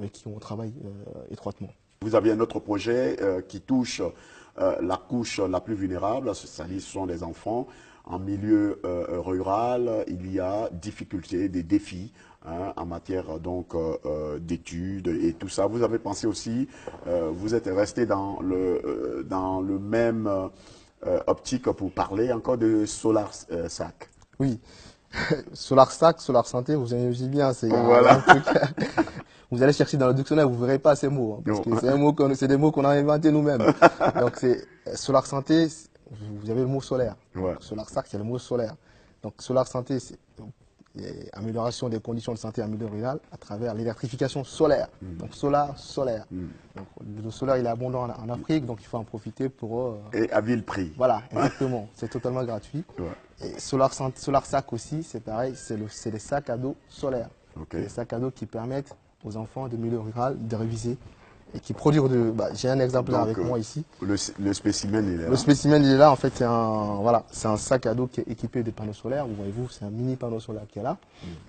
avec qui on travaille étroitement. Vous avez un autre projet qui touche la couche la plus vulnérable, c'est-à-dire ce sont les enfants. En milieu rural, il y a difficultés, des défis hein, en matière donc d'études et tout ça. Vous avez pensé aussi, vous êtes resté dans le même optique pour parler encore de SolarSac. Oui, SolarSac, Solar Santé, vous imaginez bien, c'est Voilà. un truc. Vous allez chercher dans le dictionnaire, vous ne verrez pas ces mots, hein, parce que c'est des mots qu'on a inventés nous-mêmes. Donc c'est Solar Santé, vous avez le mot solaire. Ouais. SolarSac, c'est le mot solaire. Donc Solar Santé, c'est amélioration des conditions de santé en milieu rural à travers l'électrification solaire. Donc solaire. Donc, le solaire, il est abondant en Afrique, donc il faut en profiter pour... Et à vil prix. Voilà, exactement. C'est totalement gratuit. Ouais. Et SolarSac aussi, c'est pareil, c'est les sacs à dos solaires. Okay. Les sacs à dos qui permettent aux enfants de milieu rural de réviser et qui produisent de... j'ai un exemplaire avec moi ici. Le spécimen, il est là. Le spécimen, il est là. En fait, c'est un sac à dos qui est équipé de panneaux solaires. Vous voyez-vous, c'est un mini panneau solaire qui est là,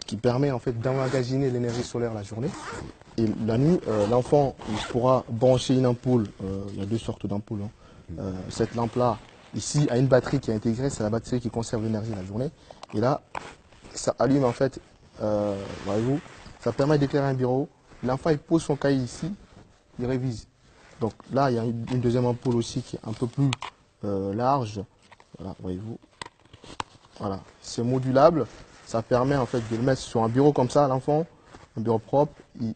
qui permet en fait d'emmagasiner l'énergie solaire la journée. Et la nuit, l'enfant pourra brancher une ampoule. Il y a deux sortes d'ampoules. Hein. Cette lampe-là, ici, a une batterie qui est intégrée. C'est la batterie qui conserve l'énergie la journée. Et là, ça allume en fait, voyez-vous, ça permet d'éclairer un bureau. L'enfant, il pose son cahier ici, il révise. Donc là, il y a une deuxième ampoule aussi qui est un peu plus large. Voilà, voyez-vous. Voilà, c'est modulable. Ça permet en fait de le mettre sur un bureau comme ça, l'enfant, un bureau propre,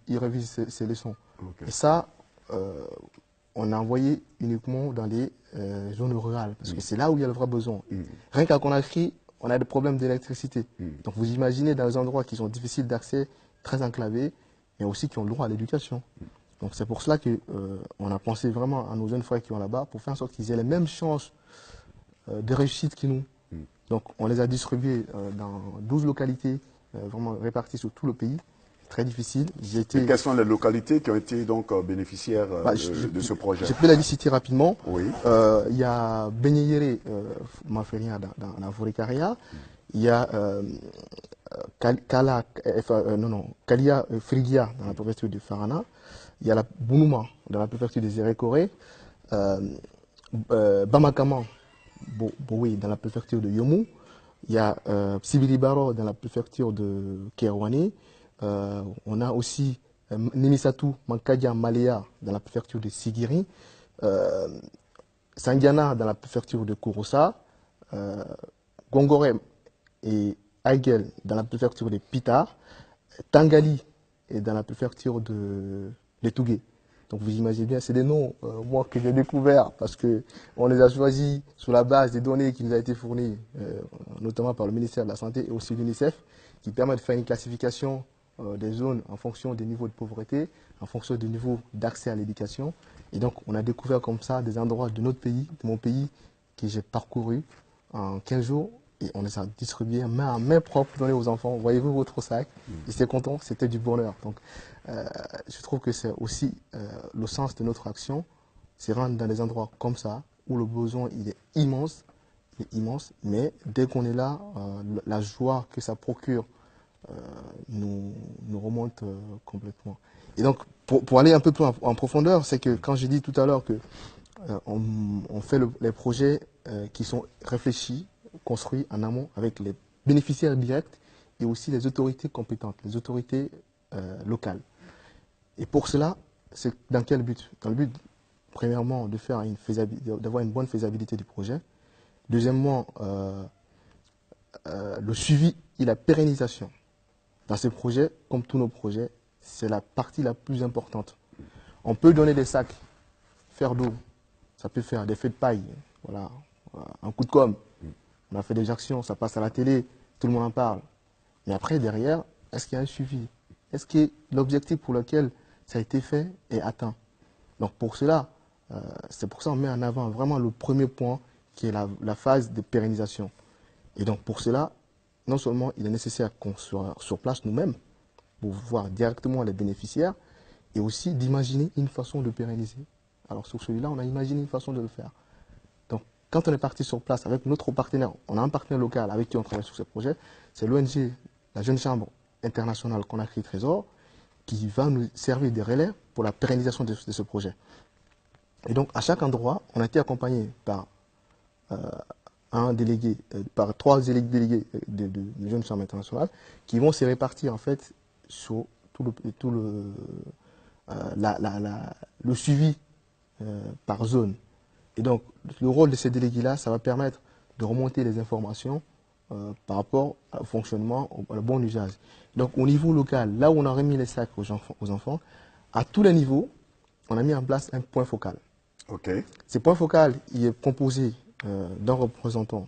il révise ses leçons. Okay. Et ça, on a envoyé uniquement dans les zones rurales, parce que c'est là où il y a le vrai besoin. Rien qu'à Conakry, on a des problèmes d'électricité. Donc vous imaginez dans les endroits qui sont difficiles d'accès, très enclavés, mais aussi qui ont le droit à l'éducation. Donc c'est pour cela qu'on a pensé vraiment à nos jeunes frères qui sont là-bas, pour faire en sorte qu'ils aient les mêmes chances de réussite que nous. Donc on les a distribués dans 12 localités, vraiment réparties sur tout le pays. Très difficile. Et quelles sont les localités qui ont été donc bénéficiaires de ce projet? Je peux la citer rapidement. Oui. Il y a Benyere, Maferia dans la Forêt-Caria. Il y a Kalia Frigia dans la préfecture de Farana. Il y a la Bunuma dans la préfecture de Zérékoré. Bamakaman dans la préfecture de Yomu. Il y a Sibilibaro dans la préfecture de Kerouani. On a aussi Nimisatu Mankadia Malea dans la préfecture de Sigiri. Sangiana dans la préfecture de Kouroussa. Gongorem et Aigel dans la préfecture de Pita. Tangali est dans la préfecture de Tougué. Donc vous imaginez bien, c'est des noms moi que j'ai découverts parce qu'on les a choisis sur la base des données qui nous a été fournies, notamment par le ministère de la Santé et aussi l'UNICEF, qui permet de faire une classification des zones en fonction des niveaux de pauvreté, en fonction du niveau d'accès à l'éducation. Et donc on a découvert comme ça des endroits de notre pays, de mon pays, que j'ai parcouru en 15 jours. Et on les a distribués main à main propre, donnés aux enfants. Voyez-vous votre sac? Ils étaient contents, c'était du bonheur. Donc, je trouve que c'est aussi le sens de notre action, c'est rendre dans des endroits comme ça, où le besoin il est immense, mais dès qu'on est là, la joie que ça procure nous remonte complètement. Et donc, pour aller un peu plus en profondeur, c'est que quand j'ai dit tout à l'heure que on fait les projets qui sont réfléchis, construit en amont avec les bénéficiaires directs et aussi les autorités compétentes, les autorités locales. Et pour cela, c'est dans quel but? Dans le but, premièrement, de faire d'avoir une bonne faisabilité du projet. Deuxièmement, le suivi et la pérennisation. Dans ces projets, comme tous nos projets, c'est la partie la plus importante. On peut donner des sacs, faire d'eau, ça peut faire des feux de paille, voilà, un coup de com'. On a fait des actions, ça passe à la télé, tout le monde en parle. Mais après, derrière, est-ce qu'il y a un suivi? Est-ce que l'objectif pour lequel ça a été fait est atteint? Donc pour cela, c'est pour ça qu'on met en avant vraiment le premier point qui est la phase de pérennisation. Et donc pour cela, non seulement il est nécessaire qu'on soit sur place nous-mêmes pour voir directement les bénéficiaires, et aussi d'imaginer une façon de pérenniser. Alors sur celui-là, on a imaginé une façon de le faire. Quand on est parti sur place avec notre partenaire, on a un partenaire local avec qui on travaille sur ce projet, c'est l'ONG, la Jeune Chambre internationale Conakry Trésor. qui va nous servir de relais pour la pérennisation de ce projet. Et donc, à chaque endroit, on a été accompagné par un délégué, par 3 délégués de Jeunes Femmes Internationales qui vont se répartir en fait sur le suivi par zone. Et donc, le rôle de ces délégués-là, ça va permettre de remonter les informations par rapport au fonctionnement, au bon usage. Donc, au niveau local, là où on a remis les sacs aux enfants, à tous les niveaux, on a mis en place un point focal. Okay. Ce point focal, il est composé d'un représentant,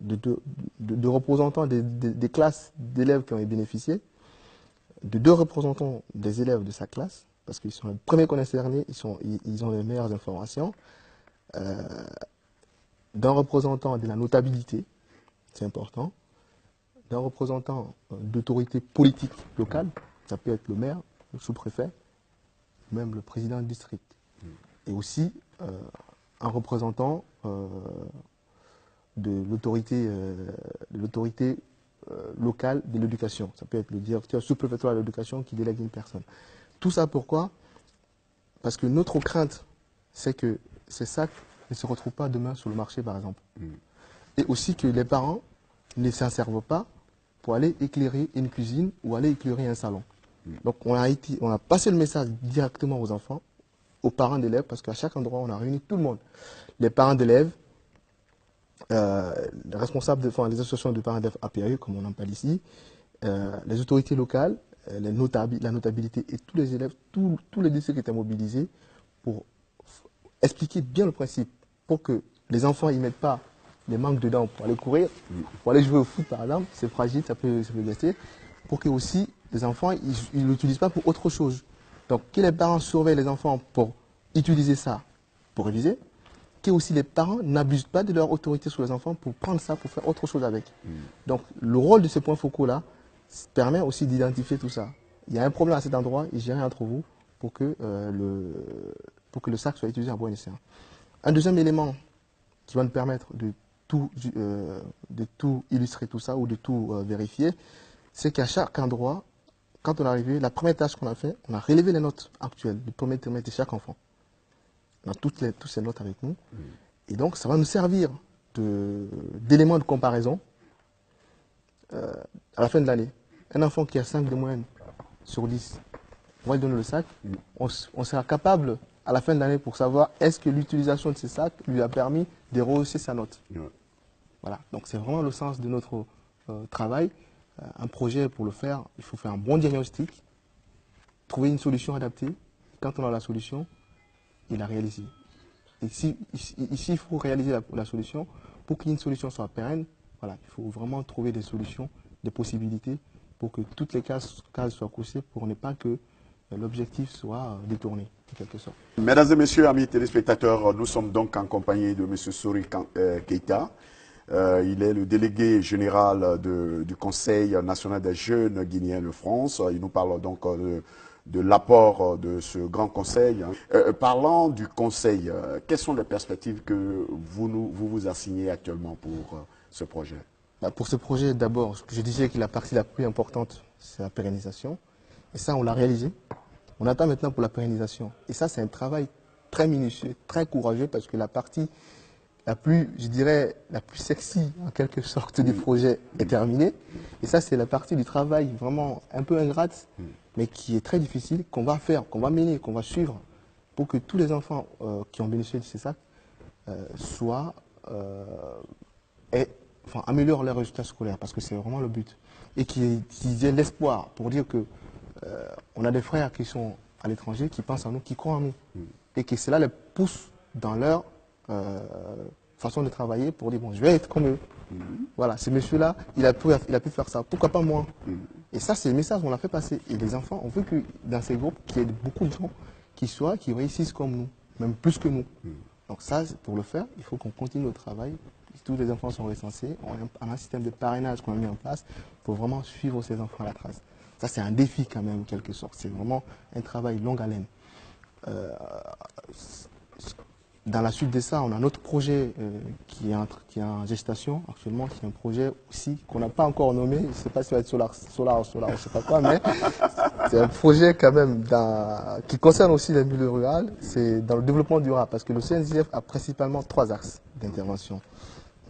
de représentants des classes d'élèves qui ont bénéficié, de 2 représentants des élèves de sa classe, parce qu'ils sont les premiers concernés, ils ont les meilleures informations, d'un représentant de la notabilité, c'est important, d'un représentant d'autorité politique locale, ça peut être le maire, le sous-préfet, même le président du district, et aussi un représentant de l'autorité locale de l'éducation. Ça peut être le directeur sous-préfectoral de l'éducation qui délègue une personne. Tout ça pourquoi? Parce que notre crainte, c'est que ces sacs ne se retrouvent pas demain sur le marché, par exemple. Et aussi que les parents ne s'en servent pas pour aller éclairer une cuisine ou aller éclairer un salon. Donc on a passé le message directement aux enfants, aux parents d'élèves, parce qu'à chaque endroit, on a réuni tout le monde. Les parents d'élèves, les responsables, les associations de parents d'élèves APAE, comme on en parle ici, les autorités locales, la notabilité et tous les élèves, tous les districts étaient mobilisés pour expliquer bien le principe, pour que les enfants ne mettent pas les manques dedans pour aller courir, pour aller jouer au foot par exemple, c'est fragile, ça peut blesser, pour que aussi les enfants ils ne l'utilisent pas pour autre chose. Donc que les parents surveillent les enfants pour utiliser ça pour réviser, que aussi les parents n'abusent pas de leur autorité sur les enfants pour prendre ça pour faire autre chose avec. Donc le rôle de ces points focaux là permet aussi d'identifier tout ça. Il y a un problème à cet endroit et j'irai entre vous pour que le sac soit utilisé à bon escient. Un deuxième élément qui va nous permettre de tout illustrer tout ça ou de tout vérifier, c'est qu'à chaque endroit, quand on est arrivé, la première tâche qu'on a fait, on a relevé les notes actuelles du premier trimestre de chaque enfant. On a toutes ces notes avec nous. Et donc, ça va nous servir d'élément de comparaison à la fin de l'année. Un enfant qui a 5 de moyenne sur 10, on va lui donner le sac. On sera capable, à la fin de l'année, pour savoir est-ce que l'utilisation de ces sacs lui a permis de rehausser sa note. Voilà. Donc, c'est vraiment le sens de notre travail. Un projet, pour le faire, il faut faire un bon diagnostic, trouver une solution adaptée. Quand on a la solution, il la réalise. Et ici, il faut réaliser la solution. Pour qu'il y ait une solution soit pérenne, voilà, il faut vraiment trouver des solutions, des possibilités pour que toutes les cases soient cochées pour ne pas que l'objectif soit détourné, en quelque sorte. Mesdames et messieurs, amis téléspectateurs, nous sommes donc en compagnie de M. Sori Keita. Il est le délégué général du Conseil national des jeunes guinéens de France. Il nous parle donc de l'apport de ce grand conseil. Parlant du conseil, quelles sont les perspectives que vous assignez actuellement pour ce projet? Pour ce projet, d'abord, je disais que la partie la plus importante, c'est la pérennisation. Et ça, on l'a réalisé. On attend maintenant pour la pérennisation. Et ça, c'est un travail très minutieux, très courageux, parce que la partie la plus, je dirais, la plus sexy, en quelque sorte, du projet est terminée. Et ça, c'est la partie du travail vraiment un peu ingrate, mais qui est très difficile, qu'on va faire, qu'on va mener, qu'on va suivre, pour que tous les enfants qui ont bénéficié de ces sacs améliorent leurs résultats scolaires, parce que c'est vraiment le but. Et qu'ils aient l'espoir pour dire que on a des frères qui sont à l'étranger, qui pensent en nous, qui croient en nous. Et que cela les pousse dans leur façon de travailler pour dire, bon, je vais être comme eux. Voilà, ce monsieur-là, il a pu faire ça. Pourquoi pas moi? Et ça, c'est le message qu'on l'a fait passer. Et les enfants, on veut que dans ces groupes, qu'il y ait beaucoup de gens qui réussissent comme nous, même plus que nous. Donc ça, pour le faire, il faut qu'on continue le travail. Tous les enfants sont recensés. On a un système de parrainage qu'on a mis en place pour vraiment suivre ces enfants à la trace. Ça, c'est un défi quand même, en quelque sorte. C'est vraiment un travail longue haleine. Dans la suite de ça, on a un autre projet qui est en gestation actuellement, qui est un projet aussi qu'on n'a pas encore nommé. Je ne sais pas si ça va être solar, je ne sais pas quoi, mais c'est un projet quand même qui concerne aussi les milieux ruraux. C'est dans le développement durable, parce que le CNJF a principalement 3 axes d'intervention.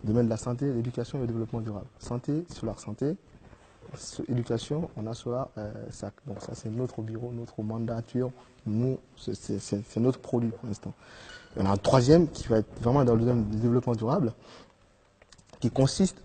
Le domaine de la santé, l'éducation et le développement durable. Santé, solar santé. Éducation, on a Solar SAC. Donc ça, c'est notre bureau, notre mandature. Nous, c'est notre produit pour l'instant. On a un troisième qui va être vraiment dans le domaine du développement durable, qui consiste